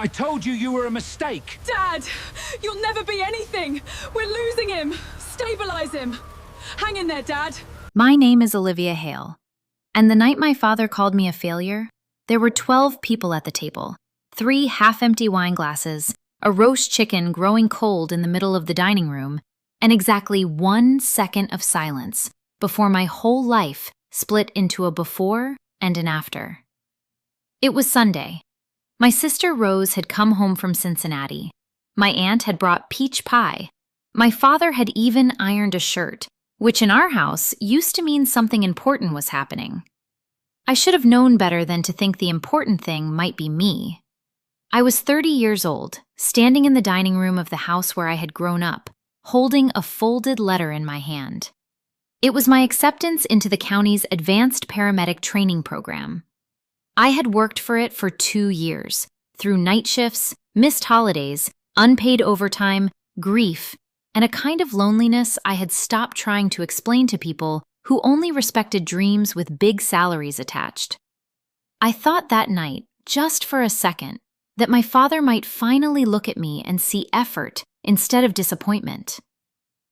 I told you you were a mistake. Dad, you'll never be anything. We're losing him. Stabilize him. Hang in there, Dad. My name is Olivia Hale, and the night my father called me a failure, there were 12 people at the table, 3 half-empty wine glasses, a roast chicken growing cold in the middle of the dining room, and exactly 1 second of silence before my whole life split into a before and an after. It was Sunday. My sister Rose had come home from Cincinnati. My aunt had brought peach pie. My father had even ironed a shirt, which in our house used to mean something important was happening. I should have known better than to think the important thing might be me. I was 30 years old, standing in the dining room of the house where I had grown up, holding a folded letter in my hand. It was my acceptance into the county's advanced paramedic training program. I had worked for it for 2 years, through night shifts, missed holidays, unpaid overtime, grief, and a kind of loneliness I had stopped trying to explain to people who only respected dreams with big salaries attached. I thought that night, just for a second, that my father might finally look at me and see effort instead of disappointment.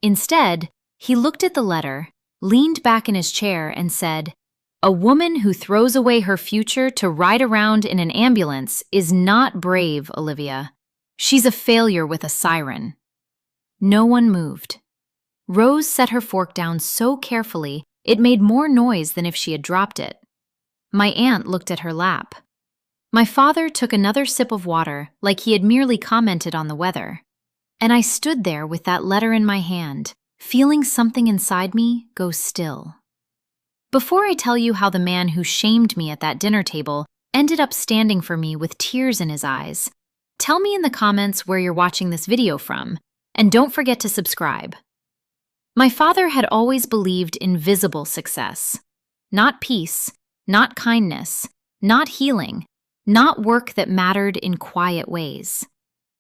Instead, he looked at the letter, leaned back in his chair, and said, "A woman who throws away her future to ride around in an ambulance is not brave, Olivia. She's a failure with a siren." No one moved. Rose set her fork down so carefully it made more noise than if she had dropped it. My aunt looked at her lap. My father took another sip of water like he had merely commented on the weather. And I stood there with that letter in my hand, feeling something inside me go still. Before I tell you how the man who shamed me at that dinner table ended up standing for me with tears in his eyes, tell me in the comments where you're watching this video from, and don't forget to subscribe. My father had always believed in visible success, not peace, not kindness, not healing, not work that mattered in quiet ways.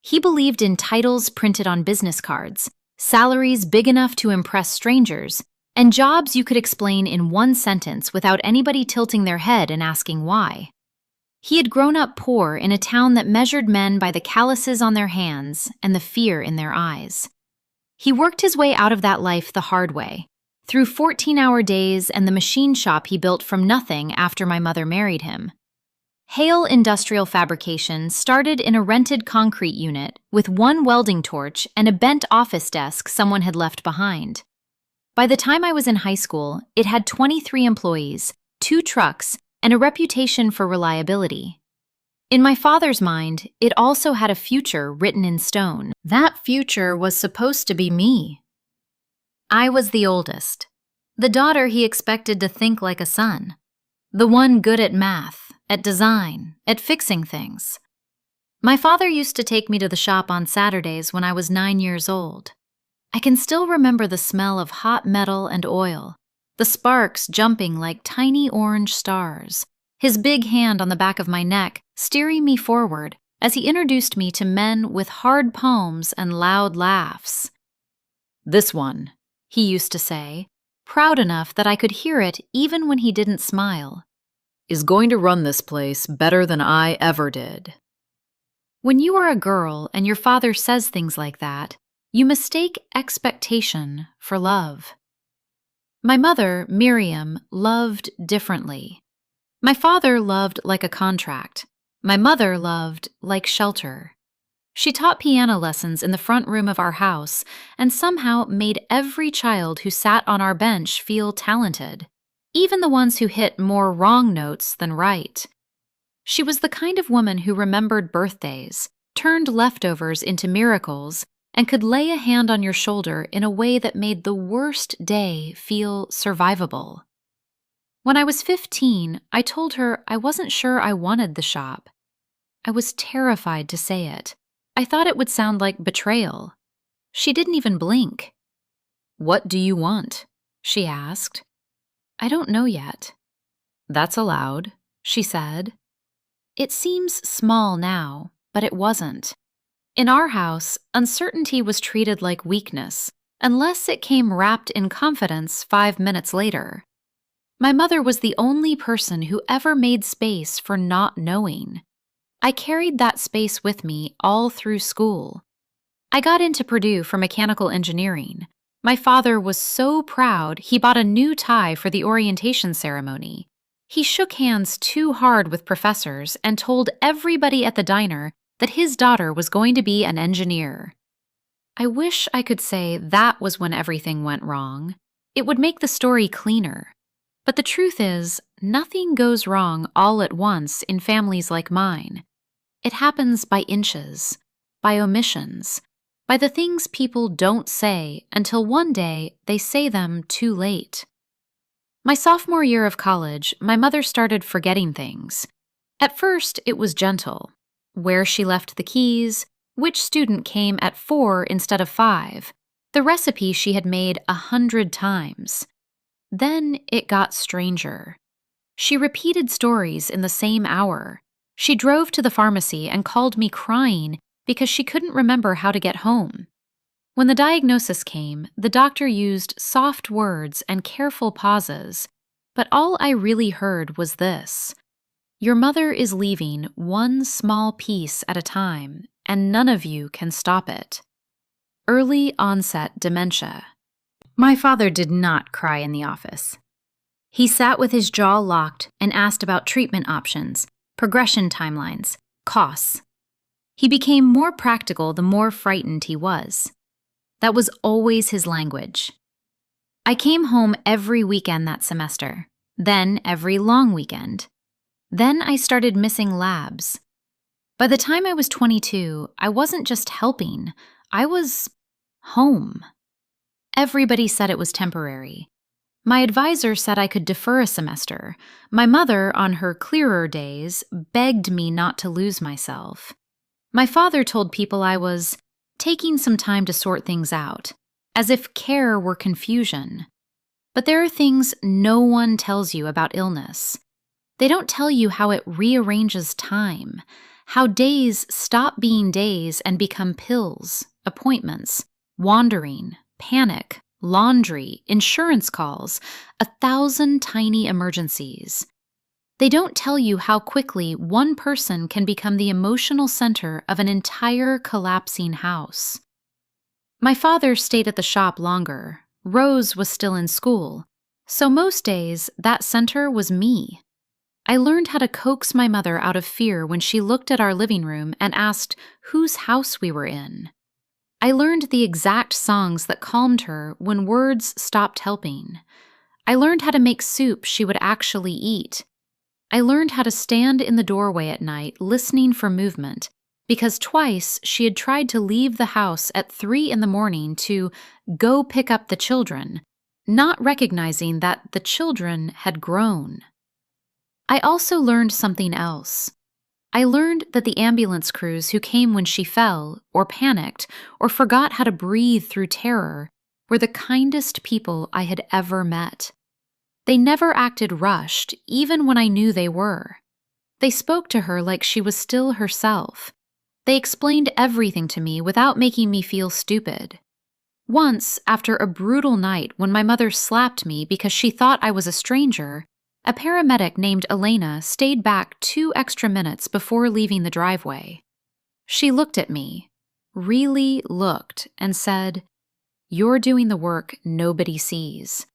He believed in titles printed on business cards, salaries big enough to impress strangers, and jobs you could explain in 1 sentence without anybody tilting their head and asking why. He had grown up poor in a town that measured men by the calluses on their hands and the fear in their eyes. He worked his way out of that life the hard way, through 14-hour days and the machine shop he built from nothing after my mother married him. Hale Industrial Fabrication started in a rented concrete unit with 1 welding torch and a bent office desk someone had left behind. By the time I was in high school, it had 23 employees, 2 trucks, and a reputation for reliability. In my father's mind, it also had a future written in stone. That future was supposed to be me. I was the oldest, the daughter he expected to think like a son, the one good at math, at design, at fixing things. My father used to take me to the shop on Saturdays when I was 9 years old. I can still remember the smell of hot metal and oil, the sparks jumping like tiny orange stars, his big hand on the back of my neck steering me forward as he introduced me to men with hard palms and loud laughs. "This one," he used to say, proud enough that I could hear it even when he didn't smile, "is going to run this place better than I ever did." When you are a girl and your father says things like that, you mistake expectation for love. My mother, Miriam, loved differently. My father loved like a contract. My mother loved like shelter. She taught piano lessons in the front room of our house and somehow made every child who sat on our bench feel talented, even the ones who hit more wrong notes than right. She was the kind of woman who remembered birthdays, turned leftovers into miracles, and could lay a hand on your shoulder in a way that made the worst day feel survivable. When I was 15, I told her I wasn't sure I wanted the shop. I was terrified to say it. I thought it would sound like betrayal. She didn't even blink. "What do you want?" she asked. "I don't know yet." "That's allowed," she said. It seems small now, but it wasn't. In our house, uncertainty was treated like weakness, unless it came wrapped in confidence 5 minutes later. My mother was the only person who ever made space for not knowing. I carried that space with me all through school. I got into Purdue for mechanical engineering. My father was so proud he bought a new tie for the orientation ceremony. He shook hands too hard with professors and told everybody at the diner that his daughter was going to be an engineer. I wish I could say that was when everything went wrong. It would make the story cleaner. But the truth is, nothing goes wrong all at once in families like mine. It happens by inches, by omissions, by the things people don't say until one day they say them too late. My sophomore year of college, my mother started forgetting things. At first, it was gentle. Where she left the keys, which student came at 4 instead of 5, the recipe she had made 100 times. Then it got stranger. She repeated stories in the same hour. She drove to the pharmacy and called me crying because she couldn't remember how to get home. When the diagnosis came, the doctor used soft words and careful pauses, but all I really heard was this: "Your mother is leaving one small piece at a time, and none of you can stop it." Early onset dementia. My father did not cry in the office. He sat with his jaw locked and asked about treatment options, progression timelines, costs. He became more practical the more frightened he was. That was always his language. I came home every weekend that semester, then every long weekend. Then I started missing labs. By the time I was 22, I wasn't just helping, I was home. Everybody said it was temporary. My advisor said I could defer a semester. My mother, on her clearer days, begged me not to lose myself. My father told people I was taking some time to sort things out, as if care were confusion. But there are things no one tells you about illness. They don't tell you how it rearranges time, how days stop being days and become pills, appointments, wandering, panic, laundry, insurance calls, 1,000 tiny emergencies. They don't tell you how quickly one person can become the emotional center of an entire collapsing house. My father stayed at the shop longer. Rose was still in school, so most days that center was me. I learned how to coax my mother out of fear when she looked at our living room and asked whose house we were in. I learned the exact songs that calmed her when words stopped helping. I learned how to make soup she would actually eat. I learned how to stand in the doorway at night listening for movement, because twice she had tried to leave the house at 3 a.m. to go pick up the children, not recognizing that the children had grown. I also learned something else. I learned that the ambulance crews who came when she fell, or panicked, or forgot how to breathe through terror were the kindest people I had ever met. They never acted rushed, even when I knew they were. They spoke to her like she was still herself. They explained everything to me without making me feel stupid. Once, after a brutal night when my mother slapped me because she thought I was a stranger, a paramedic named Elena stayed back 2 extra minutes before leaving the driveway. She looked at me, really looked, and said, "You're doing the work nobody sees.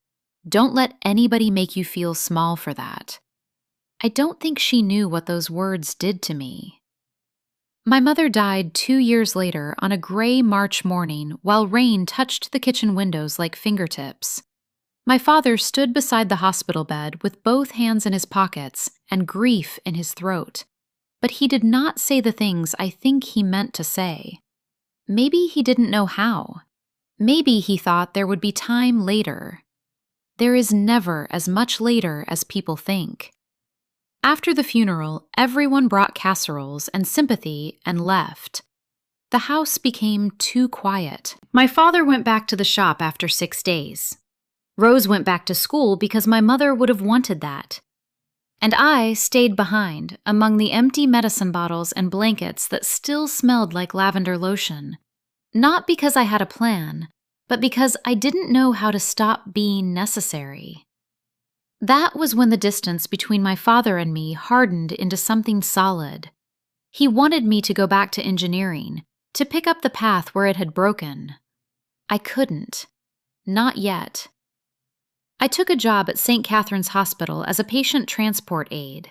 Don't let anybody make you feel small for that." I don't think she knew what those words did to me. My mother died 2 years later on a gray March morning while rain touched the kitchen windows like fingertips. My father stood beside the hospital bed with both hands in his pockets and grief in his throat, but he did not say the things I think he meant to say. Maybe he didn't know how. Maybe he thought there would be time later. There is never as much later as people think. After the funeral, everyone brought casseroles and sympathy and left. The house became too quiet. My father went back to the shop after 6 days. Rose went back to school because my mother would have wanted that. And I stayed behind among the empty medicine bottles and blankets that still smelled like lavender lotion. Not because I had a plan, but because I didn't know how to stop being necessary. That was when the distance between my father and me hardened into something solid. He wanted me to go back to engineering, to pick up the path where it had broken. I couldn't. Not yet. I took a job at St. Catherine's Hospital as a patient transport aide.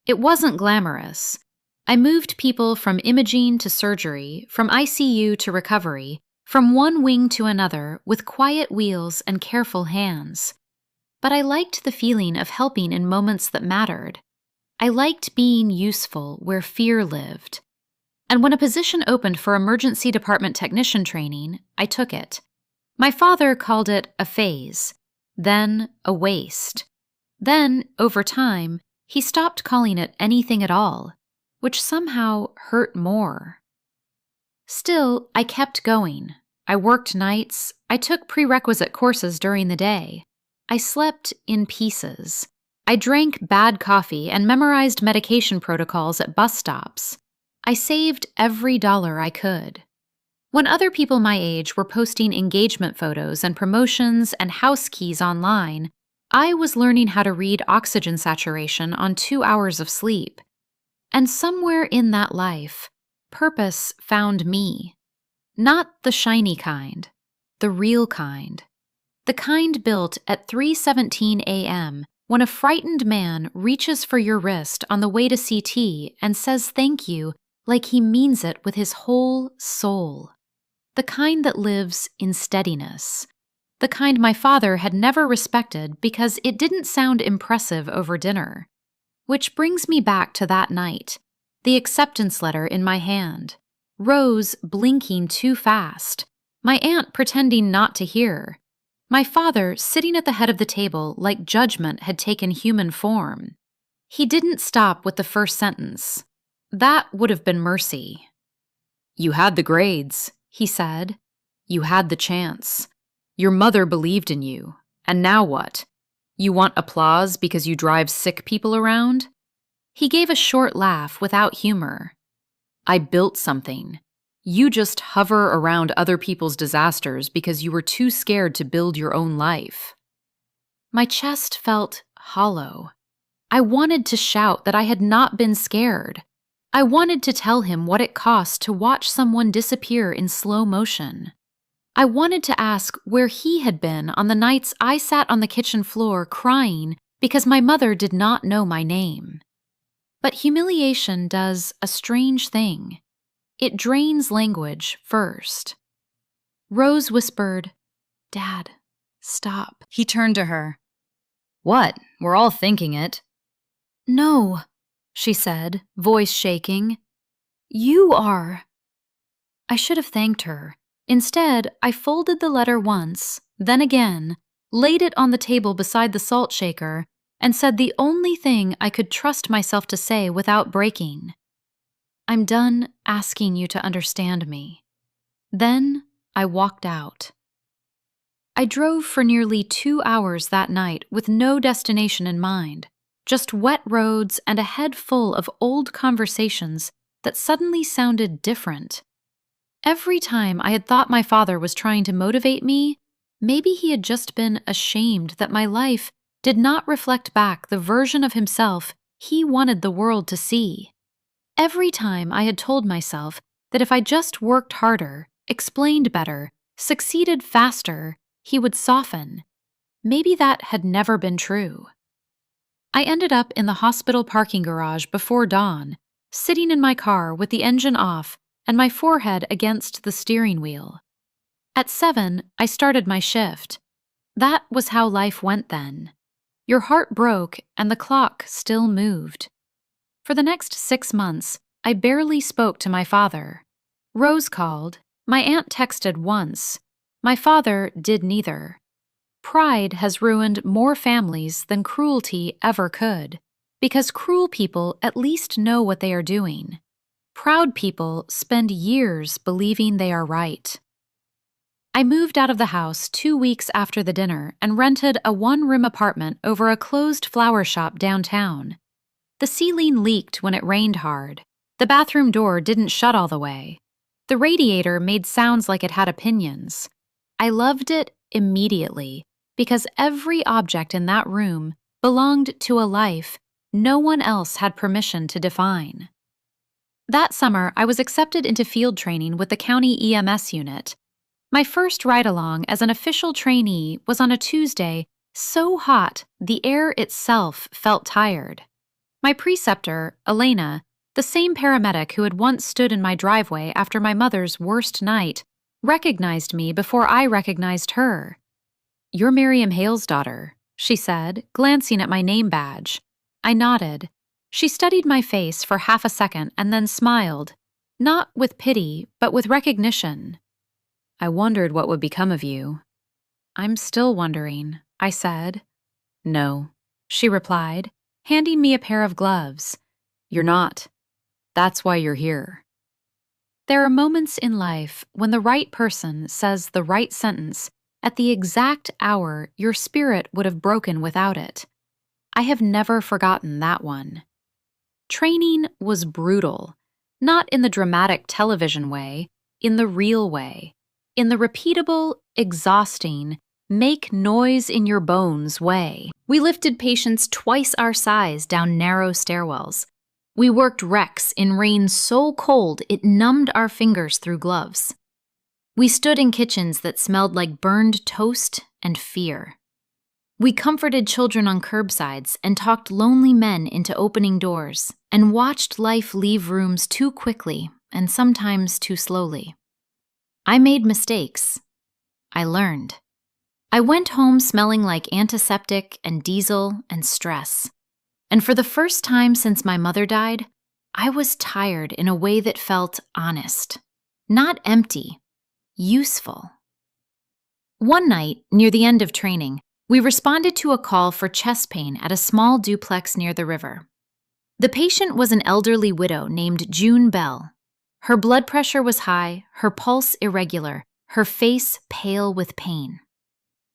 It wasn't glamorous. I moved people from imaging to surgery, from ICU to recovery, from one wing to another with quiet wheels and careful hands. But I liked the feeling of helping in moments that mattered. I liked being useful where fear lived. And when a position opened for emergency department technician training, I took it. My father called it a phase, then a waste. Then, over time, he stopped calling it anything at all, which somehow hurt more. Still, I kept going. I worked nights. I took prerequisite courses during the day. I slept in pieces. I drank bad coffee and memorized medication protocols at bus stops. I saved every dollar I could. When other people my age were posting engagement photos and promotions and house keys online, I was learning how to read oxygen saturation on 2 hours of sleep. And somewhere in that life, purpose found me. Not the shiny kind, the real kind. The kind built at 3:17 a.m. when a frightened man reaches for your wrist on the way to CT and says thank you like he means it with his whole soul. The kind that lives in steadiness. The kind my father had never respected because it didn't sound impressive over dinner. Which brings me back to that night, the acceptance letter in my hand, Rose blinking too fast, my aunt pretending not to hear, my father sitting at the head of the table like judgment had taken human form. He didn't stop with the first sentence. That would have been mercy. "You had the grades," he said. "You had the chance. Your mother believed in you. And now what? You want applause because you drive sick people around?" He gave a short laugh without humor. "I built something. You just hover around other people's disasters because you were too scared to build your own life." My chest felt hollow. I wanted to shout that I had not been scared. I wanted to tell him what it cost to watch someone disappear in slow motion. I wanted to ask where he had been on the nights I sat on the kitchen floor crying because my mother did not know my name. But humiliation does a strange thing. It drains language first. Rose whispered, "Dad, stop." He turned to her. "What? We're all thinking it." "No," she said, voice shaking. "You are." I should have thanked her. Instead, I folded the letter once, then again, laid it on the table beside the salt shaker, and said the only thing I could trust myself to say without breaking. "I'm done asking you to understand me." Then I walked out. I drove for nearly 2 hours that night with no destination in mind, just wet roads and a head full of old conversations that suddenly sounded different. Every time I had thought my father was trying to motivate me, maybe he had just been ashamed that my life did not reflect back the version of himself he wanted the world to see. Every time I had told myself that if I just worked harder, explained better, succeeded faster, he would soften. Maybe that had never been true. I ended up in the hospital parking garage before dawn, sitting in my car with the engine off and my forehead against the steering wheel. At 7, I started my shift. That was how life went then. Your heart broke and the clock still moved. For the next 6 months, I barely spoke to my father. Rose called. My aunt texted once. My father did neither. Pride has ruined more families than cruelty ever could, because cruel people at least know what they are doing. Proud people spend years believing they are right. I moved out of the house 2 weeks after the dinner and rented a 1-room apartment over a closed flower shop downtown. The ceiling leaked when it rained hard. The bathroom door didn't shut all the way. The radiator made sounds like it had opinions. I loved it immediately because every object in that room belonged to a life no one else had permission to define. That summer, I was accepted into field training with the county EMS unit. My first ride-along as an official trainee was on a Tuesday, so hot the air itself felt tired. My preceptor, Elena, the same paramedic who had once stood in my driveway after my mother's worst night, recognized me before I recognized her. "You're Miriam Hale's daughter," she said, glancing at my name badge. I nodded. She studied my face for half a second and then smiled, not with pity, but with recognition. "I wondered what would become of you." "I'm still wondering," I said. "No," she replied, handing me a pair of gloves. "You're not. That's why you're here." There are moments in life when the right person says the right sentence at the exact hour your spirit would have broken without it. I have never forgotten that one. Training was brutal, not in the dramatic television way, in the real way, in the repeatable, exhausting, make noise in your bones way. We lifted patients twice our size down narrow stairwells. We worked wrecks in rain so cold it numbed our fingers through gloves. We stood in kitchens that smelled like burned toast and fear. We comforted children on curbsides and talked lonely men into opening doors and watched life leave rooms too quickly and sometimes too slowly. I made mistakes. I learned. I went home smelling like antiseptic and diesel and stress. And for the first time since my mother died, I was tired in a way that felt honest, not empty, useful. One night, near the end of training, we responded to a call for chest pain at a small duplex near the river. The patient was an elderly widow named June Bell. Her blood pressure was high, her pulse irregular, her face pale with pain.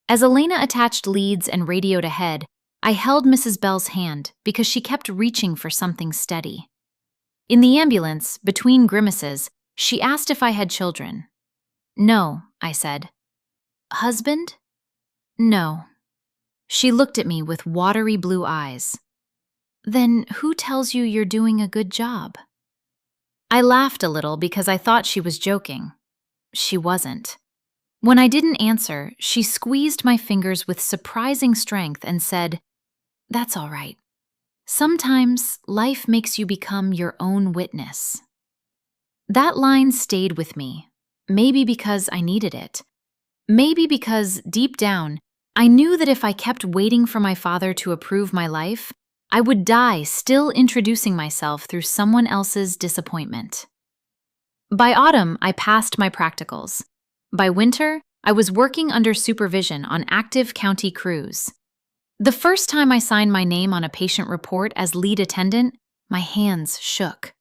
As Elena attached leads and radioed ahead, I held Mrs. Bell's hand because she kept reaching for something steady. In the ambulance, between grimaces, she asked if I had children. "No," I said. "Husband?" "No." She looked at me with watery blue eyes. "Then who tells you you're doing a good job?" I laughed a little because I thought she was joking. She wasn't. When I didn't answer, she squeezed my fingers with surprising strength and said, "That's all right. Sometimes life makes you become your own witness." That line stayed with me, maybe because I needed it. Maybe because, deep down, I knew that if I kept waiting for my father to approve my life, I would die still introducing myself through someone else's disappointment. By autumn, I passed my practicals. By winter, I was working under supervision on active county crews. The first time I signed my name on a patient report as lead attendant, my hands shook.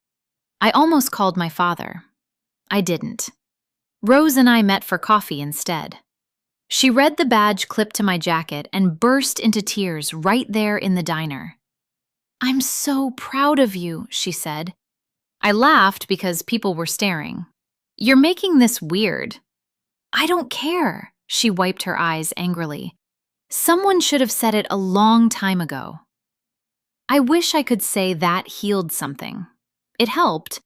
I almost called my father. I didn't. Rose and I met for coffee instead. She read the badge clipped to my jacket and burst into tears right there in the diner. "I'm so proud of you," she said. I laughed because people were staring. "You're making this weird." "I don't care," she wiped her eyes angrily. "Someone should have said it a long time ago." I wish I could say that healed something. It helped,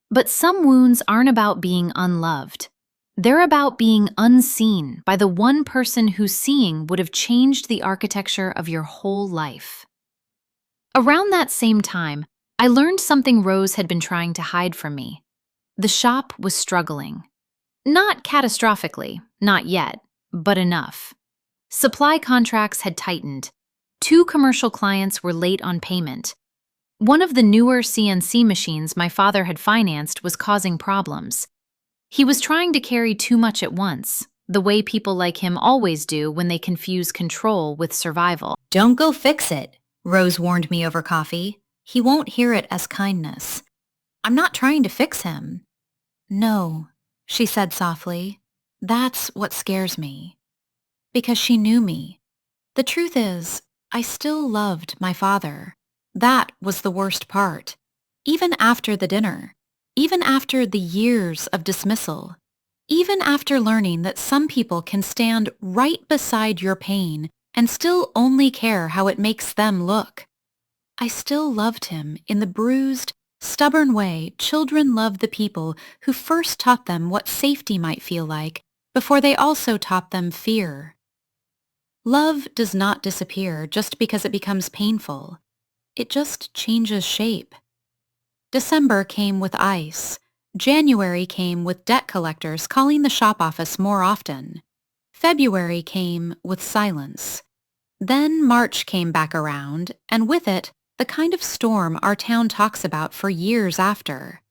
but some wounds aren't about being unloved. They're about being unseen by the one person whose seeing would have changed the architecture of your whole life. Around that same time, I learned something Rose had been trying to hide from me. The shop was struggling. Not catastrophically, not yet, but enough. Supply contracts had tightened. 2 commercial clients were late on payment. One of the newer CNC machines my father had financed was causing problems. He was trying to carry too much at once, the way people like him always do when they confuse control with survival. "Don't go fix it," Rose warned me over coffee. "He won't hear it as kindness." "I'm not trying to fix him." "No," she said softly. "That's what scares me." Because she knew me. The truth is, I still loved my father. That was the worst part. Even after the dinner. Even after the years of dismissal. Even after learning that some people can stand right beside your pain and still only care how it makes them look. I still loved him in the bruised, stubborn way children love the people who first taught them what safety might feel like before they also taught them fear. Love does not disappear just because it becomes painful. It just changes shape. December came with ice. January came with debt collectors calling the shop office more often. February came with silence. Then March came back around, and with it, the kind of storm our town talks about for years after.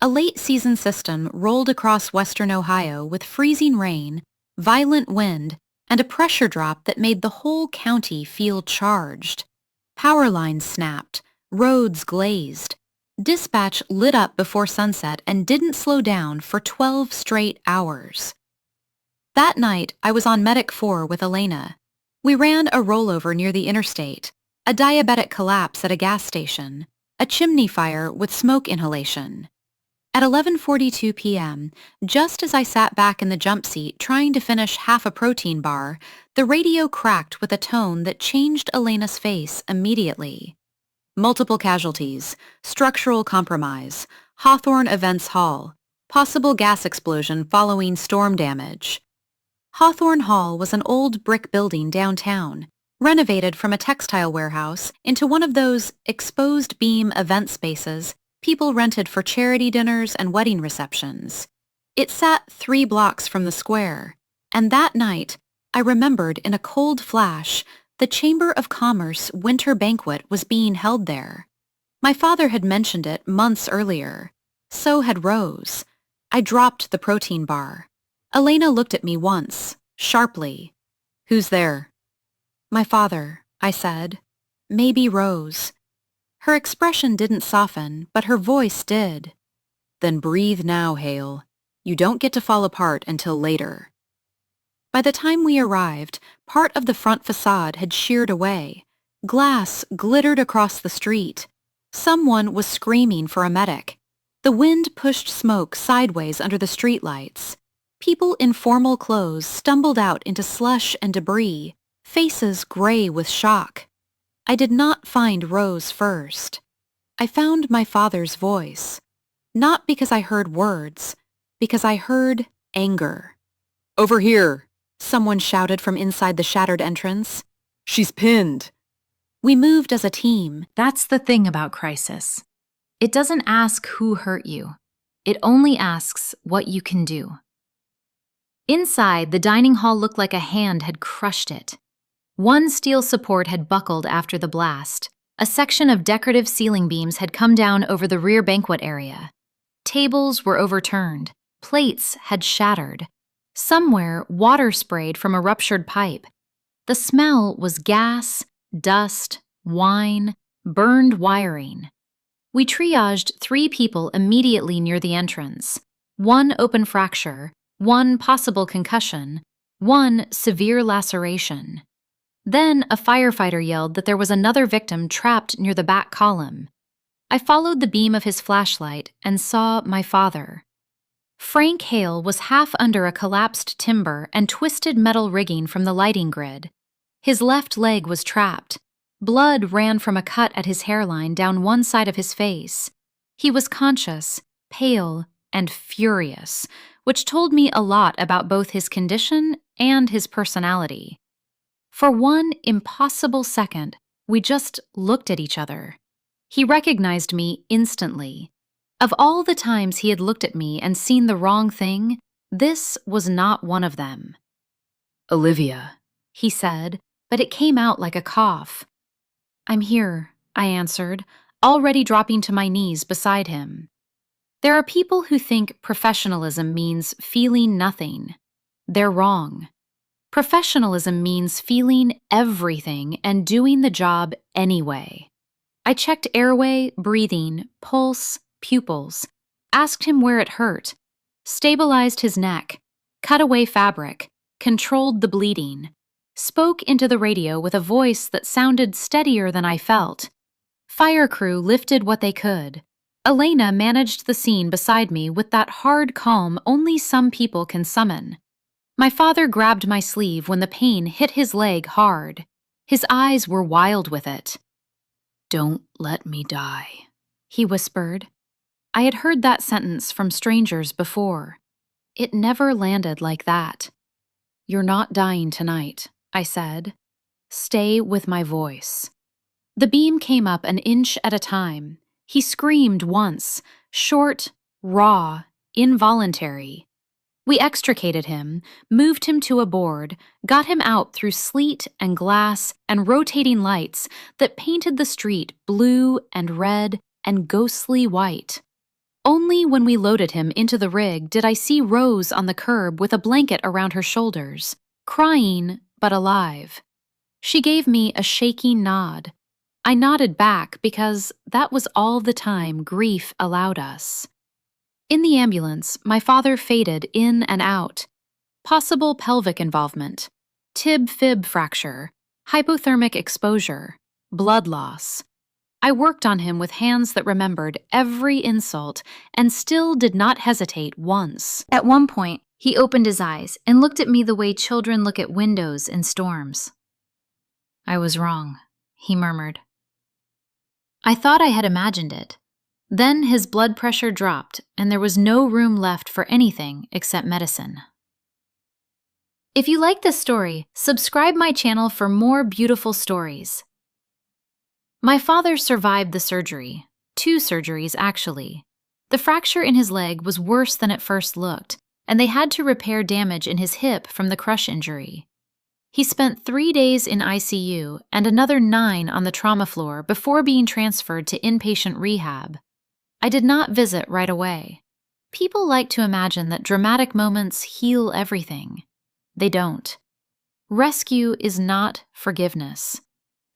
A late-season system rolled across western Ohio with freezing rain, violent wind, and a pressure drop that made the whole county feel charged. Power lines snapped, roads glazed. Dispatch lit up before sunset and didn't slow down for 12 straight hours. That night, I was on Medic 4 with Elena. We ran a rollover near the interstate, a diabetic collapse at a gas station, a chimney fire with smoke inhalation. At 11:42 p.m., just as I sat back in the jump seat trying to finish half a protein bar, the radio cracked with a tone that changed Elena's face immediately. Multiple casualties, structural compromise, Hawthorne Events Hall, possible gas explosion following storm damage. Hawthorne Hall was an old brick building downtown, renovated from a textile warehouse into one of those exposed beam event spaces people rented for charity dinners and wedding receptions. It sat 3 blocks from the square, and that night, I remembered in a cold flash the Chamber of Commerce winter banquet was being held there. My father had mentioned it months earlier. So had Rose. I dropped the protein bar. Elena looked at me once, sharply. "Who's there?" "My father," I said. "Maybe Rose." Her expression didn't soften, but her voice did. "Then breathe now, Hale. You don't get to fall apart until later." By the time we arrived, part of the front facade had sheared away. Glass glittered across the street. Someone was screaming for a medic. The wind pushed smoke sideways under the streetlights. People in formal clothes stumbled out into slush and debris, faces gray with shock. I did not find Rose first. I found my father's voice. Not because I heard words, because I heard anger. "Over here," someone shouted from inside the shattered entrance. "She's pinned." We moved as a team. That's the thing about crisis. It doesn't ask who hurt you. It only asks what you can do. Inside, the dining hall looked like a hand had crushed it. One steel support had buckled after the blast. A section of decorative ceiling beams had come down over the rear banquet area. Tables were overturned. Plates had shattered. Somewhere, water sprayed from a ruptured pipe. The smell was gas, dust, wine, burned wiring. We triaged 3 people immediately near the entrance. 1 open fracture, 1 possible concussion, 1 severe laceration. Then a firefighter yelled that there was another victim trapped near the back column. I followed the beam of his flashlight and saw my father. Frank Hale was half under a collapsed timber and twisted metal rigging from the lighting grid. His left leg was trapped. Blood ran from a cut at his hairline down one side of his face. He was conscious, pale, and furious, which told me a lot about both his condition and his personality. For one impossible second, we just looked at each other. He recognized me instantly. Of all the times he had looked at me and seen the wrong thing, this was not one of them. "Olivia," he said, but it came out like a cough. "I'm here," I answered, already dropping to my knees beside him. There are people who think professionalism means feeling nothing. They're wrong. Professionalism means feeling everything and doing the job anyway. I checked airway, breathing, pulse, pupils, asked him where it hurt, stabilized his neck, cut away fabric, controlled the bleeding, spoke into the radio with a voice that sounded steadier than I felt. Fire crew lifted what they could. Elena managed the scene beside me with that hard calm only some people can summon. My father grabbed my sleeve when the pain hit his leg hard. His eyes were wild with it. "Don't let me die," he whispered, I had heard that sentence from strangers before. It never landed like that. "You're not dying tonight," I said. "Stay with my voice." The beam came up an inch at a time. He screamed once, short, raw, involuntary. We extricated him, moved him to a board, got him out through sleet and glass and rotating lights that painted the street blue and red and ghostly white. Only when we loaded him into the rig did I see Rose on the curb with a blanket around her shoulders, crying but alive. She gave me a shaky nod. I nodded back because that was all the time grief allowed us. In the ambulance, my father faded in and out. Possible pelvic involvement, tib-fib fracture, hypothermic exposure, blood loss. I worked on him with hands that remembered every insult and still did not hesitate once. At one point, he opened his eyes and looked at me the way children look at windows in storms. "I was wrong," he murmured. I thought I had imagined it. Then his blood pressure dropped, and there was no room left for anything except medicine. If you like this story, subscribe my channel for more beautiful stories. My father survived the surgery. 2 surgeries, actually. The fracture in his leg was worse than it first looked, and they had to repair damage in his hip from the crush injury. He spent 3 days in ICU and another 9 on the trauma floor before being transferred to inpatient rehab. I did not visit right away. People like to imagine that dramatic moments heal everything. They don't. Rescue is not forgiveness.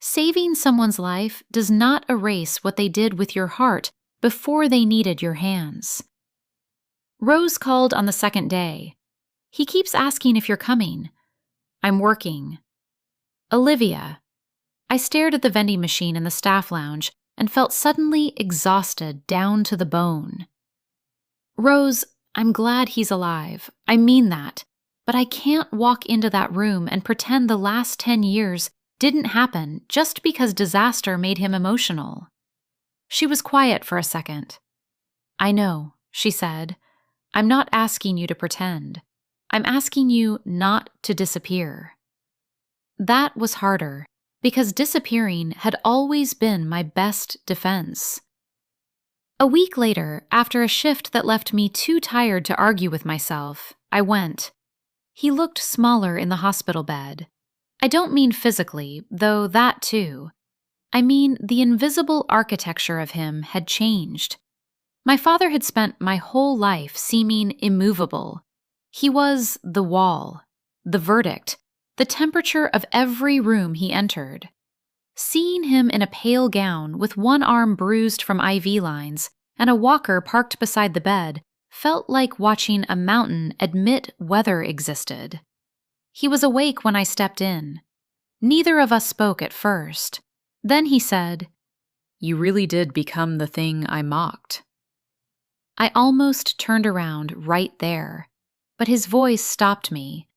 Saving someone's life does not erase what they did with your heart before they needed your hands. Rose called on the 2nd day. "He keeps asking if you're coming." "I'm working." "Olivia." I stared at the vending machine in the staff lounge and felt suddenly exhausted down to the bone. "Rose, I'm glad he's alive. I mean that. But I can't walk into that room and pretend the last 10 years didn't happen just because disaster made him emotional." She was quiet for a second. "I know," she said. "I'm not asking you to pretend. I'm asking you not to disappear." That was harder, because disappearing had always been my best defense. A week later, after a shift that left me too tired to argue with myself, I went. He looked smaller in the hospital bed. I don't mean physically, though that too. I mean the invisible architecture of him had changed. My father had spent my whole life seeming immovable. He was the wall, the verdict, the temperature of every room he entered. Seeing him in a pale gown with one arm bruised from IV lines and a walker parked beside the bed felt like watching a mountain admit weather existed. He was awake when I stepped in. Neither of us spoke at first. Then he said, "You really did become the thing I mocked." I almost turned around right there, but his voice stopped me.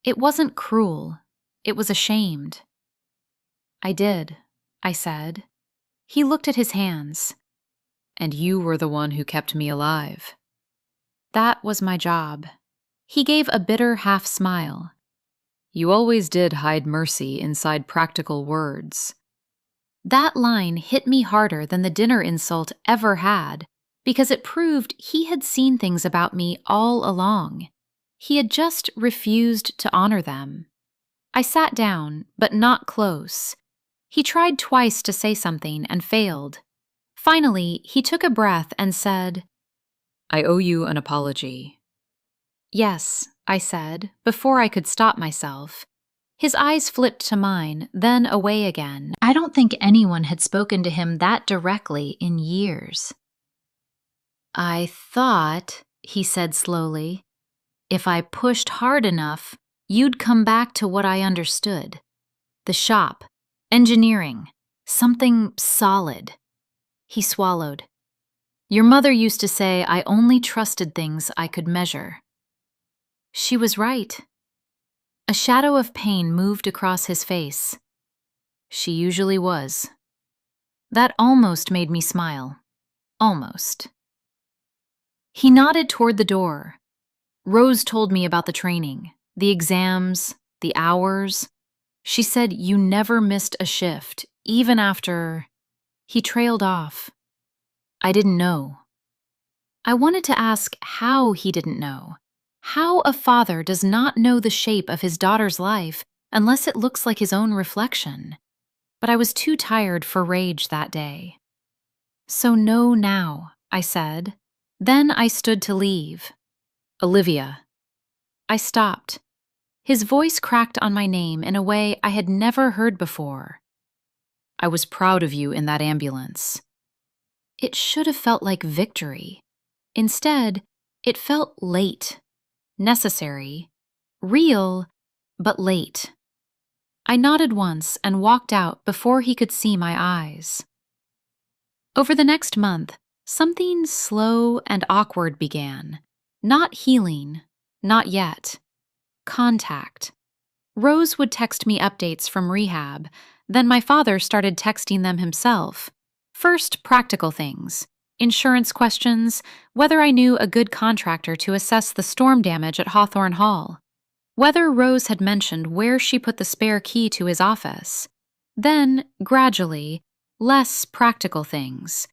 It wasn't cruel. It was ashamed. "I did," I said. He looked at his hands. "And you were the one who kept me alive." That was my job. He gave a bitter half-smile. "You always did hide mercy inside practical words." That line hit me harder than the dinner insult ever had, because it proved he had seen things about me all along. He had just refused to honor them. I sat down, but not close. He tried twice to say something and failed. Finally, he took a breath and said, "I owe you an apology." "Yes," I said, before I could stop myself. His eyes flipped to mine, then away again. I don't think anyone had spoken to him that directly in years. "I thought," he said slowly, "if I pushed hard enough, you'd come back to what I understood. The shop, engineering, something solid." He swallowed. "Your mother used to say I only trusted things I could measure." She was right. A shadow of pain moved across his face. She usually was. That almost made me smile. Almost. He nodded toward the door. Rose told me about the training, the exams, the hours. She said you never missed a shift, even after... He trailed off. I didn't know. I wanted to ask how he didn't know. How a father does not know the shape of his daughter's life unless it looks like his own reflection. But I was too tired for rage that day. So no now, I said. Then I stood to leave. Olivia. I stopped. His voice cracked on my name in a way I had never heard before. I was proud of you in that ambulance. It should have felt like victory. Instead, it felt late, necessary, real, but late. I nodded once and walked out before he could see my eyes. Over the next month, something slow and awkward began. Not healing, not yet. Contact. Rose would text me updates from rehab, then my father started texting them himself. First, practical things. Insurance questions, whether I knew a good contractor to assess the storm damage at Hawthorne Hall, whether Rose had mentioned where she put the spare key to his office. Then, gradually, less practical things.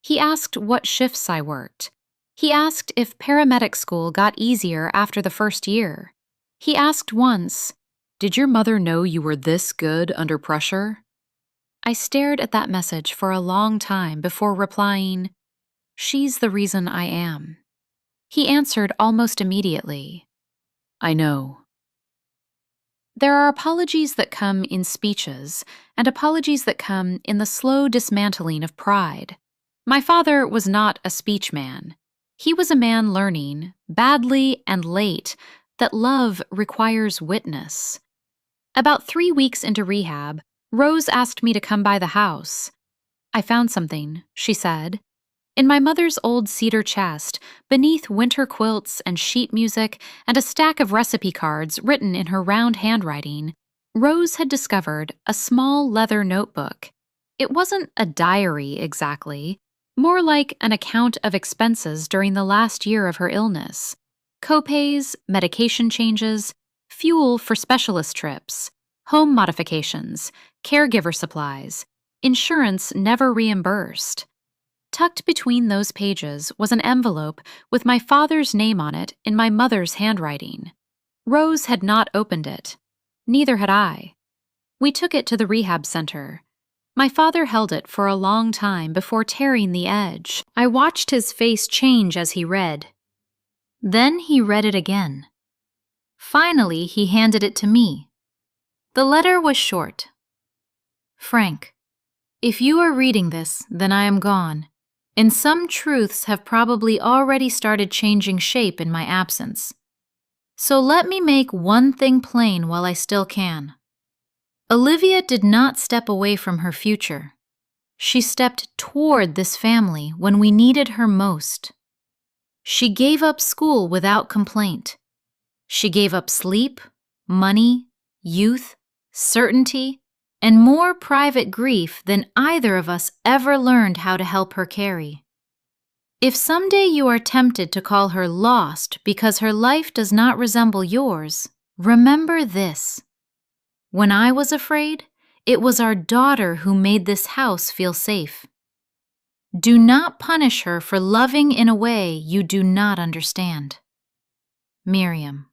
He asked what shifts I worked. He asked if paramedic school got easier after the first year. He asked once, "Did your mother know you were this good under pressure?" I stared at that message for a long time before replying, "She's the reason I am." He answered almost immediately, "I know." There are apologies that come in speeches and apologies that come in the slow dismantling of pride. My father was not a speech man. He was a man learning, badly and late, that love requires witness. About 3 weeks into rehab, Rose asked me to come by the house. "I found something," she said. In my mother's old cedar chest, beneath winter quilts and sheet music and a stack of recipe cards written in her round handwriting, Rose had discovered a small leather notebook. It wasn't a diary exactly, more like an account of expenses during the last year of her illness. Copays, medication changes, fuel for specialist trips, home modifications, caregiver supplies, insurance never reimbursed. Tucked between those pages was an envelope with my father's name on it in my mother's handwriting. Rose had not opened it. Neither had I. We took it to the rehab center. My father held it for a long time before tearing the edge. I watched his face change as he read. Then he read it again. Finally, he handed it to me. The letter was short. "Frank, if you are reading this, then I am gone, and some truths have probably already started changing shape in my absence. So let me make one thing plain while I still can. Olivia did not step away from her future. She stepped toward this family when we needed her most. She gave up school without complaint. She gave up sleep, money, youth, certainty, and more private grief than either of us ever learned how to help her carry. If someday you are tempted to call her lost because her life does not resemble yours, remember this. When I was afraid, it was our daughter who made this house feel safe. Do not punish her for loving in a way you do not understand. Miriam."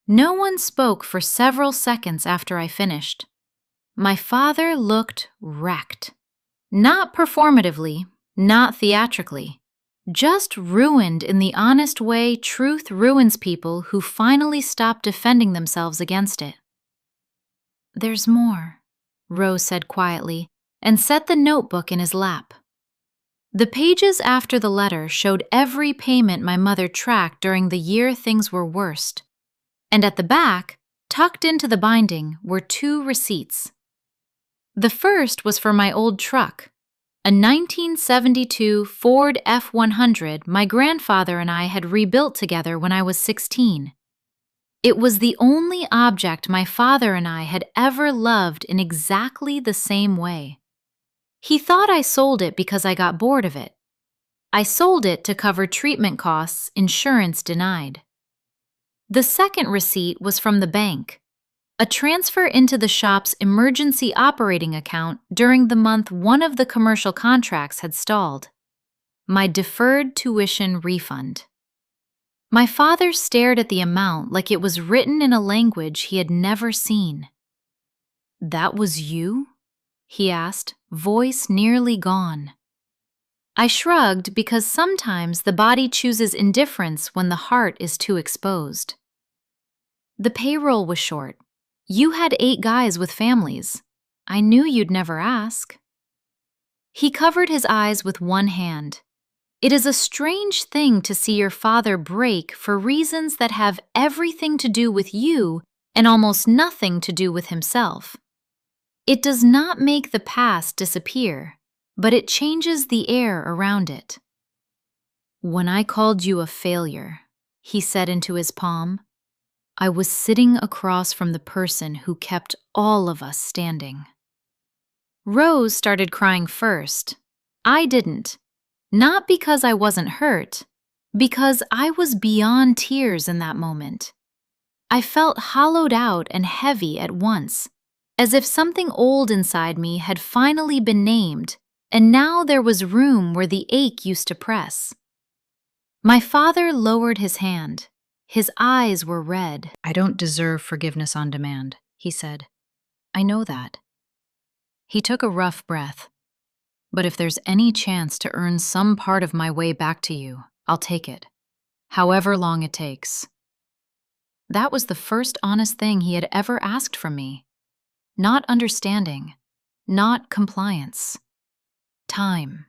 No one spoke for several seconds after I finished. My father looked wrecked. Not performatively, not theatrically. Just ruined in the honest way truth ruins people who finally stop defending themselves against it. "There's more," Rose said quietly, and set the notebook in his lap. The pages after the letter showed every payment my mother tracked during the year things were worst. And at the back, tucked into the binding, were 2 receipts. The first was for my old truck, a 1972 Ford F-100 my grandfather and I had rebuilt together when I was 16. It was the only object my father and I had ever loved in exactly the same way. He thought I sold it because I got bored of it. I sold it to cover treatment costs, insurance denied. The second receipt was from the bank, a transfer into the shop's emergency operating account during the month one of the commercial contracts had stalled. My deferred tuition refund. My father stared at the amount like it was written in a language he had never seen. "That was you?" he asked, voice nearly gone. I shrugged because sometimes the body chooses indifference when the heart is too exposed. "The payroll was short. You had 8 guys with families. I knew you'd never ask." He covered his eyes with one hand. It is a strange thing to see your father break for reasons that have everything to do with you and almost nothing to do with himself. It does not make the past disappear, but it changes the air around it. "When I called you a failure," he said into his palm, "I was sitting across from the person who kept all of us standing." Rose started crying first. I didn't. Not because I wasn't hurt, because I was beyond tears in that moment. I felt hollowed out and heavy at once, as if something old inside me had finally been named, and now there was room where the ache used to press. My father lowered his hand. His eyes were red. "I don't deserve forgiveness on demand," he said. "I know that." He took a rough breath. "But if there's any chance to earn some part of my way back to you, I'll take it, however long it takes." That was the first honest thing he had ever asked from me. Not understanding, not compliance. Time.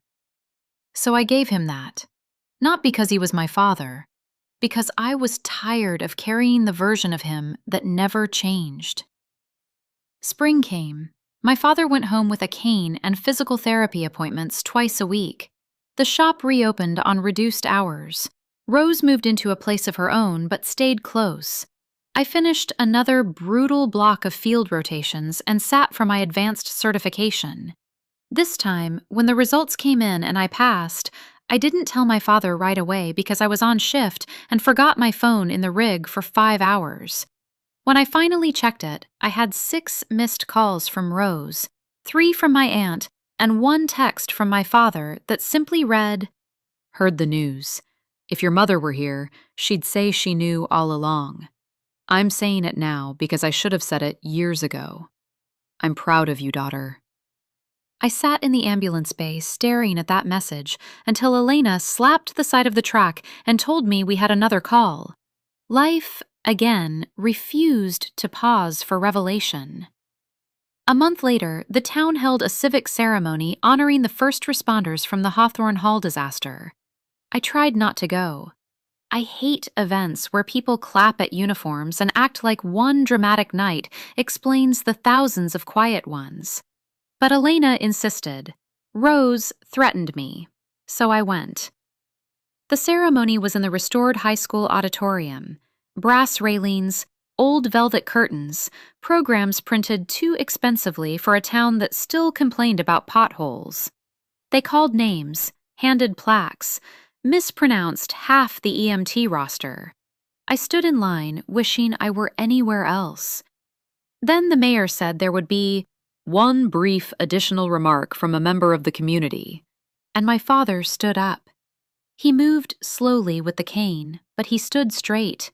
So I gave him that, not because he was my father, because I was tired of carrying the version of him that never changed. Spring came. My father went home with a cane and physical therapy appointments twice a week. The shop reopened on reduced hours. Rose moved into a place of her own but stayed close. I finished another brutal block of field rotations and sat for my advanced certification. This time, when the results came in and I passed, I didn't tell my father right away because I was on shift and forgot my phone in the rig for 5 hours. When I finally checked it, I had 6 missed calls from Rose, 3 from my aunt, and 1 text from my father that simply read, "Heard the news. If your mother were here, she'd say she knew all along. I'm saying it now because I should have said it years ago. I'm proud of you, daughter." I sat in the ambulance bay staring at that message until Elena slapped the side of the track and told me we had another call. Life, again, refused to pause for revelation. A month later, the town held a civic ceremony honoring the first responders from the Hawthorne Hall disaster. I tried not to go. I hate events where people clap at uniforms and act like one dramatic night explains the thousands of quiet ones. But Elena insisted. Rose threatened me, so I went. The ceremony was in the restored high school auditorium. Brass railings, old velvet curtains, programs printed too expensively for a town that still complained about potholes. They called names, handed plaques, mispronounced half the EMT roster. I stood in line, wishing I were anywhere else. Then the mayor said there would be one brief additional remark from a member of the community, and my father stood up. He moved slowly with the cane, but he stood straight.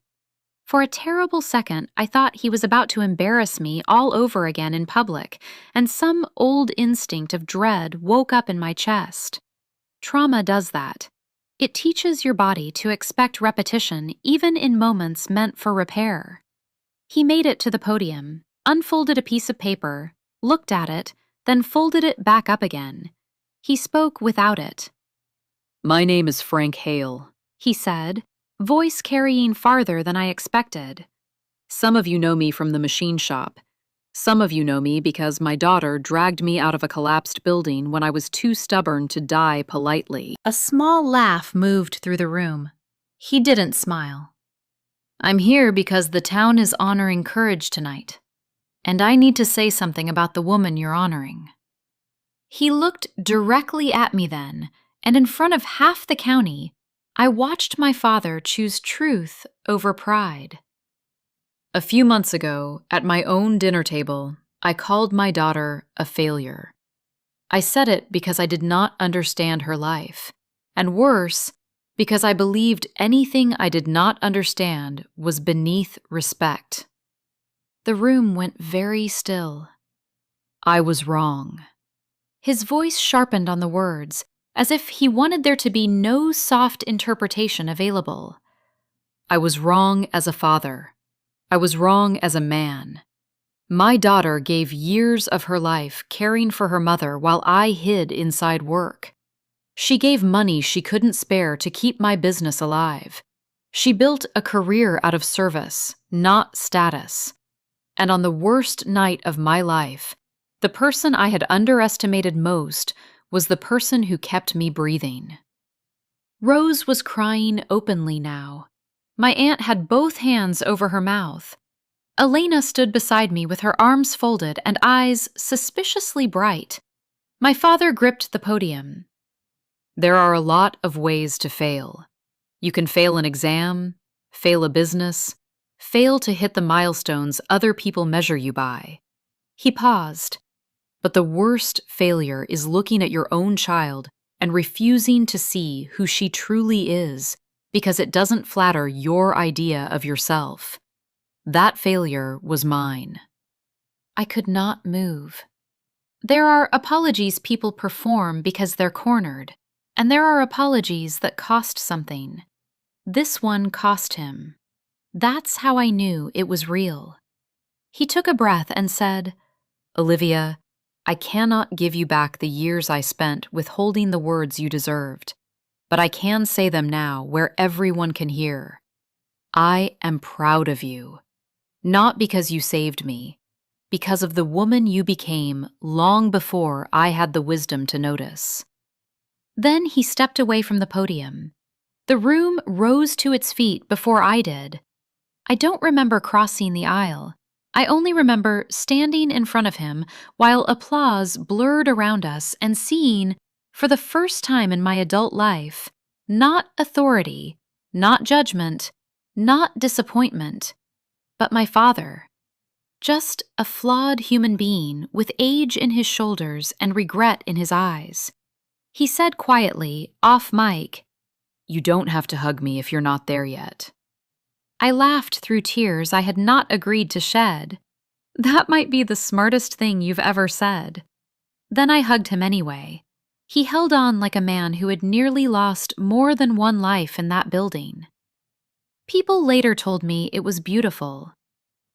For a terrible second, I thought he was about to embarrass me all over again in public, and some old instinct of dread woke up in my chest. Trauma does that. It teaches your body to expect repetition even in moments meant for repair. He made it to the podium, unfolded a piece of paper, looked at it, then folded it back up again. He spoke without it. "My name is Frank Hale," he said, voice carrying farther than I expected. "Some of you know me from the machine shop. Some of you know me because my daughter dragged me out of a collapsed building when I was too stubborn to die politely." A small laugh moved through the room. He didn't smile. "I'm here because the town is honoring courage tonight, and I need to say something about the woman you're honoring." He looked directly at me then, and in front of half the county, I watched my father choose truth over pride. A few months ago, at my own dinner table, I called my daughter a failure. I said it because I did not understand her life, and worse, because I believed anything I did not understand was beneath respect. The room went very still. I was wrong. His voice sharpened on the words, as if he wanted there to be no soft interpretation available. I was wrong as a father. I was wrong as a man. My daughter gave years of her life caring for her mother while I hid inside work. She gave money she couldn't spare to keep my business alive. She built a career out of service, not status. And on the worst night of my life, the person I had underestimated most was the person who kept me breathing. Rose was crying openly now. My aunt had both hands over her mouth. Elena stood beside me with her arms folded and eyes suspiciously bright. My father gripped the podium. There are a lot of ways to fail. You can fail an exam, fail a business, fail to hit the milestones other people measure you by. He paused. But the worst failure is looking at your own child and refusing to see who she truly is because it doesn't flatter your idea of yourself. That failure was mine. I could not move. There are apologies people perform because they're cornered, and there are apologies that cost something. This one cost him. That's how I knew it was real. He took a breath and said, "Olivia, I cannot give you back the years I spent withholding the words you deserved, but I can say them now where everyone can hear. I am proud of you, not because you saved me, because of the woman you became long before I had the wisdom to notice." Then he stepped away from the podium. The room rose to its feet before I did. I don't remember crossing the aisle. I only remember standing in front of him while applause blurred around us and seeing, for the first time in my adult life, not authority, not judgment, not disappointment, but my father. Just a flawed human being with age in his shoulders and regret in his eyes. He said quietly, off mic, "You don't have to hug me if you're not there yet." I laughed through tears I had not agreed to shed. That might be the smartest thing you've ever said. Then I hugged him anyway. He held on like a man who had nearly lost more than one life in that building. People later told me it was beautiful.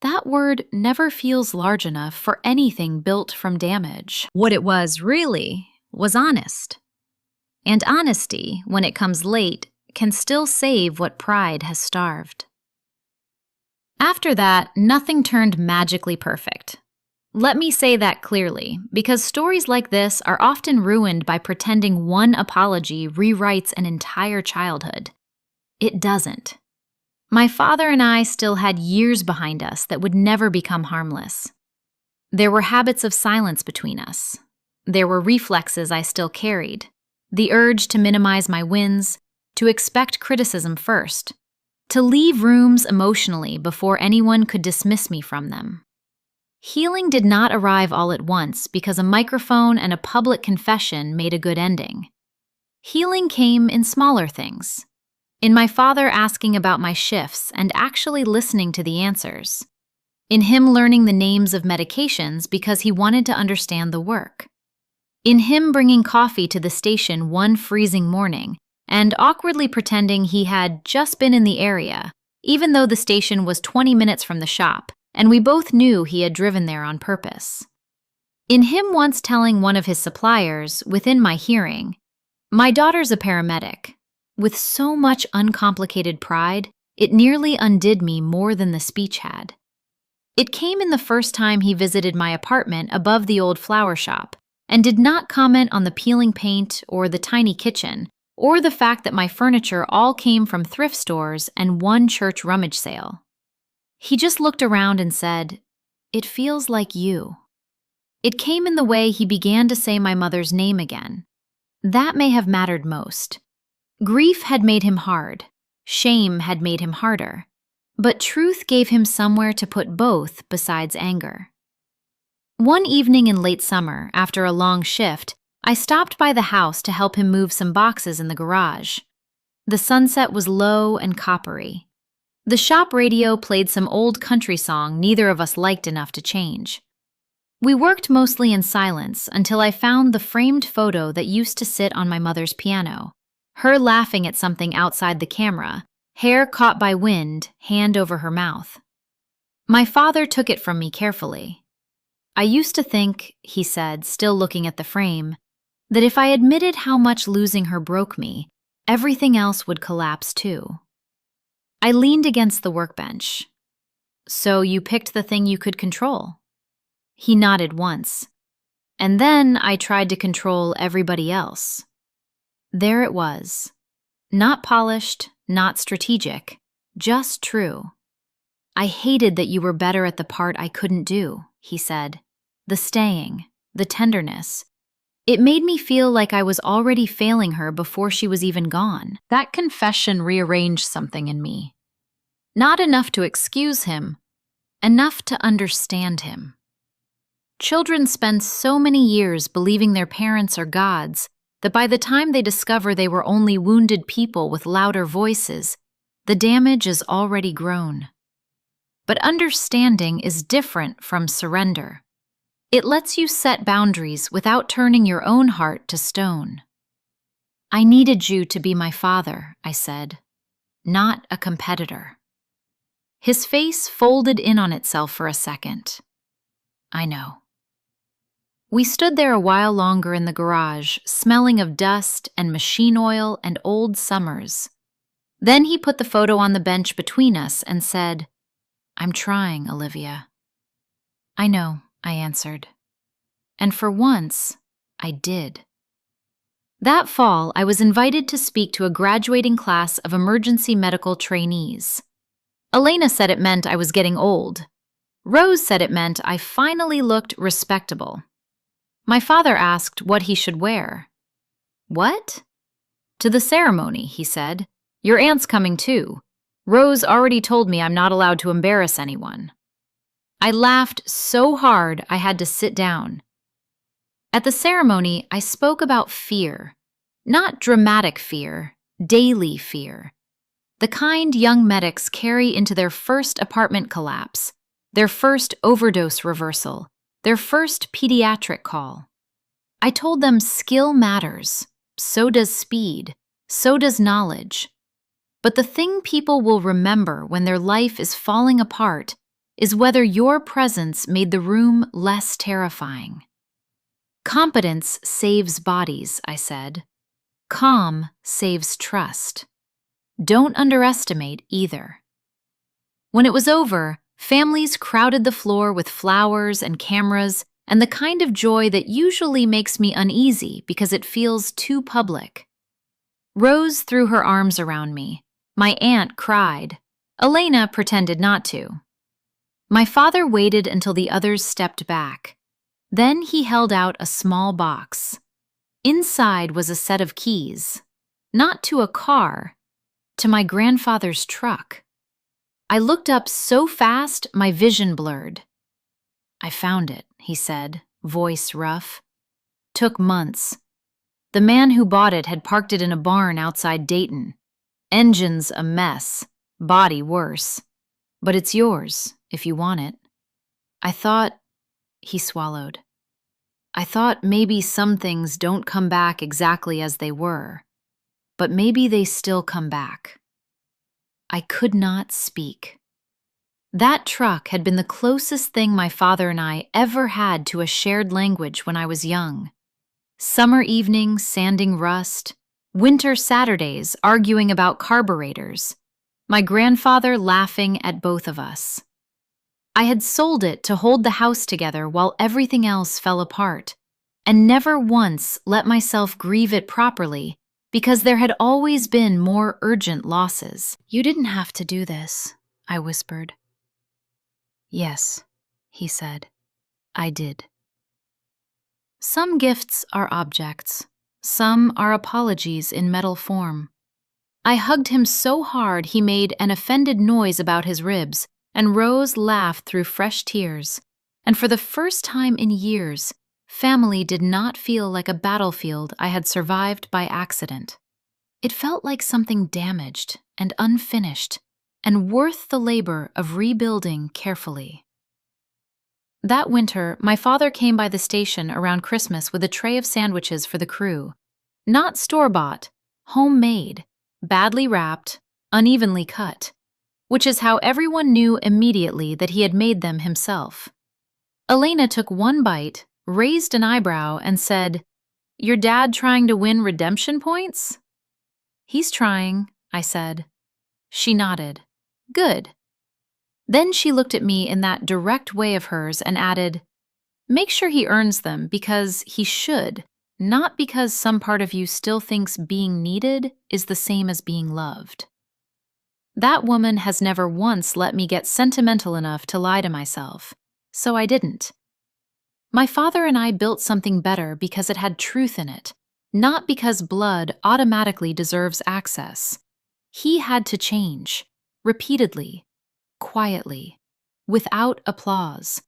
That word never feels large enough for anything built from damage. What it was really was honest. And honesty, when it comes late, can still save what pride has starved. After that, nothing turned magically perfect. Let me say that clearly, because stories like this are often ruined by pretending one apology rewrites an entire childhood. It doesn't. My father and I still had years behind us that would never become harmless. There were habits of silence between us. There were reflexes I still carried. The urge to minimize my wins, to expect criticism first, to leave rooms emotionally before anyone could dismiss me from them. Healing did not arrive all at once because a microphone and a public confession made a good ending. Healing came in smaller things. In my father asking about my shifts and actually listening to the answers. In him learning the names of medications because he wanted to understand the work. In him bringing coffee to the station one freezing morning and awkwardly pretending he had just been in the area, even though the station was 20 minutes from the shop, and we both knew he had driven there on purpose. In him once telling one of his suppliers, within my hearing, "My daughter's a paramedic," with so much uncomplicated pride, it nearly undid me more than the speech had. It came in the first time he visited my apartment above the old flower shop, and did not comment on the peeling paint or the tiny kitchen, or the fact that my furniture all came from thrift stores and one church rummage sale. He just looked around and said, "It feels like you." It came in the way he began to say my mother's name again. That may have mattered most. Grief had made him hard. Shame had made him harder. But truth gave him somewhere to put both besides anger. One evening in late summer, after a long shift, I stopped by the house to help him move some boxes in the garage. The sunset was low and coppery. The shop radio played some old country song neither of us liked enough to change. We worked mostly in silence until I found the framed photo that used to sit on my mother's piano. Her laughing at something outside the camera, hair caught by wind, hand over her mouth. My father took it from me carefully. I used to think, he said, still looking at the frame, that if I admitted how much losing her broke me, everything else would collapse too. I leaned against the workbench. So you picked the thing you could control? He nodded once. And then I tried to control everybody else. There it was. Not polished, not strategic, just true. I hated that you were better at the part I couldn't do, he said. The staying, the tenderness. It made me feel like I was already failing her before she was even gone. That confession rearranged something in me. Not enough to excuse him, enough to understand him. Children spend so many years believing their parents are gods that by the time they discover they were only wounded people with louder voices, the damage is already grown. But understanding is different from surrender. It lets you set boundaries without turning your own heart to stone. I needed you to be my father, I said, not a competitor. His face folded in on itself for a second. I know. We stood there a while longer in the garage, smelling of dust and machine oil and old summers. Then he put the photo on the bench between us and said, I'm trying, Olivia. I know, I answered. And for once, I did. That fall, I was invited to speak to a graduating class of emergency medical trainees. Elena said it meant I was getting old. Rose said it meant I finally looked respectable. My father asked what he should wear. What? To the ceremony, he said. Your aunt's coming too. Rose already told me I'm not allowed to embarrass anyone. I laughed so hard I had to sit down. At the ceremony, I spoke about fear. Not dramatic fear, daily fear. The kind young medics carry into their first apartment collapse, their first overdose reversal, their first pediatric call. I told them skill matters, so does speed, so does knowledge. But the thing people will remember when their life is falling apart is whether your presence made the room less terrifying. Competence saves bodies, I said. Calm saves trust. Don't underestimate either. When it was over, families crowded the floor with flowers and cameras and the kind of joy that usually makes me uneasy because it feels too public. Rose threw her arms around me. My aunt cried. Elena pretended not to. My father waited until the others stepped back. Then he held out a small box. Inside was a set of keys, not to a car, to my grandfather's truck. I looked up so fast my vision blurred. I found it, he said, voice rough. Took months. The man who bought it had parked it in a barn outside Dayton. Engine's a mess, body worse. But it's yours, if you want it. I thought, he swallowed. I thought maybe some things don't come back exactly as they were, but maybe they still come back. I could not speak. That truck had been the closest thing my father and I ever had to a shared language when I was young. Summer evenings sanding rust, winter Saturdays arguing about carburetors, my grandfather laughing at both of us. I had sold it to hold the house together while everything else fell apart, and never once let myself grieve it properly because there had always been more urgent losses. You didn't have to do this, I whispered. Yes, he said. I did. Some gifts are objects, Some are apologies in metal form. I hugged him so hard he made an offended noise about his ribs, and Rose laughed through fresh tears. And for the first time in years, family did not feel like a battlefield I had survived by accident. It felt like something damaged and unfinished, and worth the labor of rebuilding carefully. That winter, my father came by the station around Christmas with a tray of sandwiches for the crew. Not store-bought, homemade, badly wrapped, unevenly cut, which is how everyone knew immediately that he had made them himself. Elena took one bite, raised an eyebrow, and said, "Your dad trying to win redemption points?" "He's trying," I said. She nodded. "Good." Then she looked at me in that direct way of hers and added, "Make sure he earns them because he should, not because some part of you still thinks being needed is the same as being loved." That woman has never once let me get sentimental enough to lie to myself, so I didn't. My father and I built something better because it had truth in it, not because blood automatically deserves access. He had to change, repeatedly, quietly, without applause,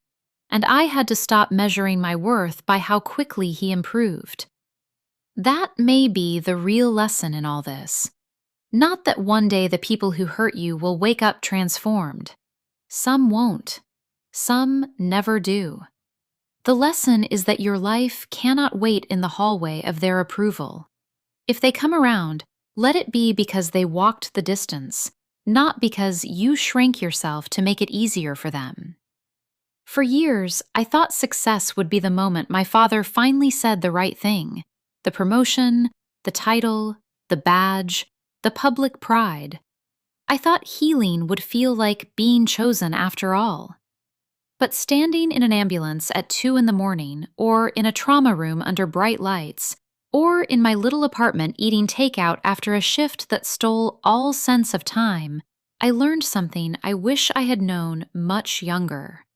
and I had to stop measuring my worth by how quickly he improved. That may be the real lesson in all this. Not that one day the people who hurt you will wake up transformed. Some won't. Some never do. The lesson is that your life cannot wait in the hallway of their approval. If they come around, let it be because they walked the distance, not because you shrank yourself to make it easier for them. For years, I thought success would be the moment my father finally said the right thing. The promotion, the title, the badge, the public pride. I thought healing would feel like being chosen after all. But standing in an ambulance at 2 a.m, or in a trauma room under bright lights, or in my little apartment eating takeout after a shift that stole all sense of time, I learned something I wish I had known much younger.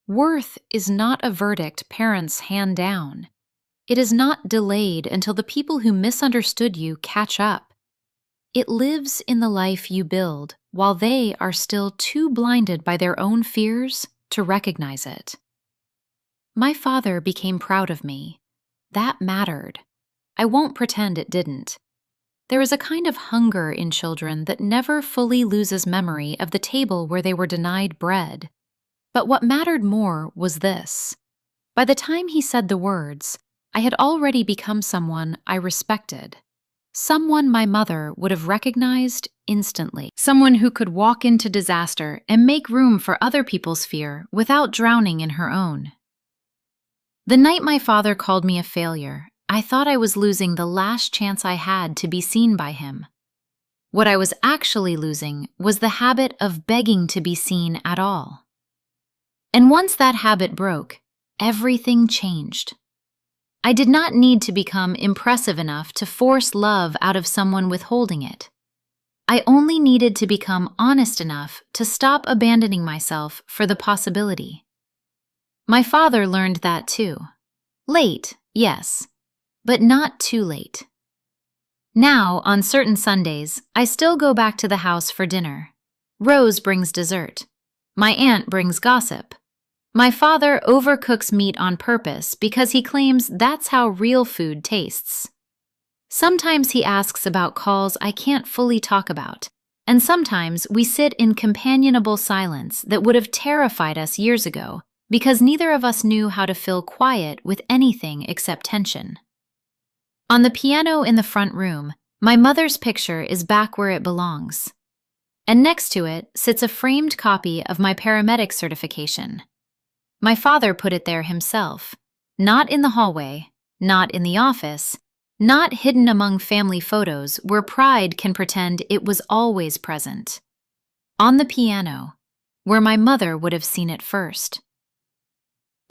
Worth is not a verdict parents hand down. It is not delayed until the people who misunderstood you catch up. It lives in the life you build while they are still too blinded by their own fears to recognize it. My father became proud of me. That mattered. I won't pretend it didn't. There is a kind of hunger in children that never fully loses memory of the table where they were denied bread. But what mattered more was this. By the time he said the words, I had already become someone I respected. Someone my mother would have recognized instantly. Someone who could walk into disaster and make room for other people's fear without drowning in her own. The night my father called me a failure, I thought I was losing the last chance I had to be seen by him. What I was actually losing was the habit of begging to be seen at all. And once that habit broke, everything changed. I did not need to become impressive enough to force love out of someone withholding it. I only needed to become honest enough to stop abandoning myself for the possibility. My father learned that too. Late, yes, but not too late. Now, on certain Sundays, I still go back to the house for dinner. Rose brings dessert. My aunt brings gossip. My father overcooks meat on purpose because he claims that's how real food tastes. Sometimes he asks about calls I can't fully talk about, and sometimes we sit in companionable silence that would have terrified us years ago because neither of us knew how to fill quiet with anything except tension. On the piano in the front room, my mother's picture is back where it belongs. And next to it sits a framed copy of my paramedic certification. My father put it there himself, not in the hallway, not in the office, not hidden among family photos where pride can pretend it was always present. On the piano, where my mother would have seen it first.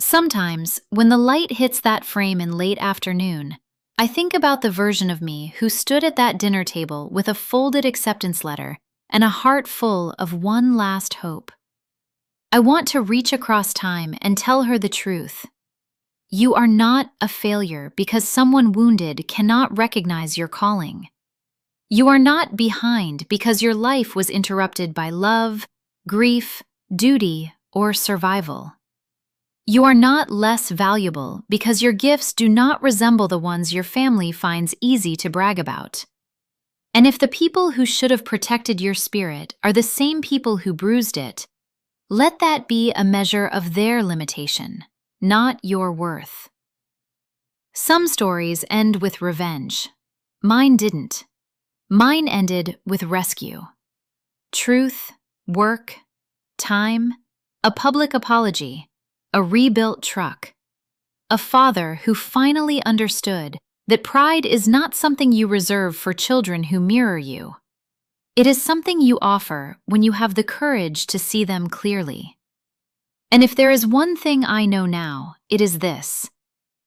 Sometimes, when the light hits that frame in late afternoon, I think about the version of me who stood at that dinner table with a folded acceptance letter and a heart full of one last hope. I want to reach across time and tell her the truth. You are not a failure because someone wounded cannot recognize your calling. You are not behind because your life was interrupted by love, grief, duty, or survival. You are not less valuable because your gifts do not resemble the ones your family finds easy to brag about. And if the people who should have protected your spirit are the same people who bruised it, let that be a measure of their limitation, not your worth. Some stories end with revenge. Mine didn't. Mine ended with rescue. Truth, work, time, a public apology, a rebuilt truck. A father who finally understood that pride is not something you reserve for children who mirror you. It is something you offer when you have the courage to see them clearly. And if there is one thing I know now, it is this.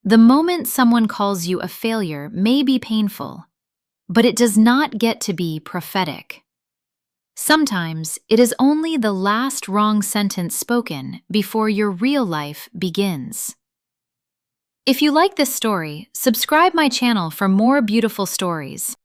The moment someone calls you a failure may be painful, but it does not get to be prophetic. Sometimes it is only the last wrong sentence spoken before your real life begins. If you like this story, subscribe my channel for more beautiful stories.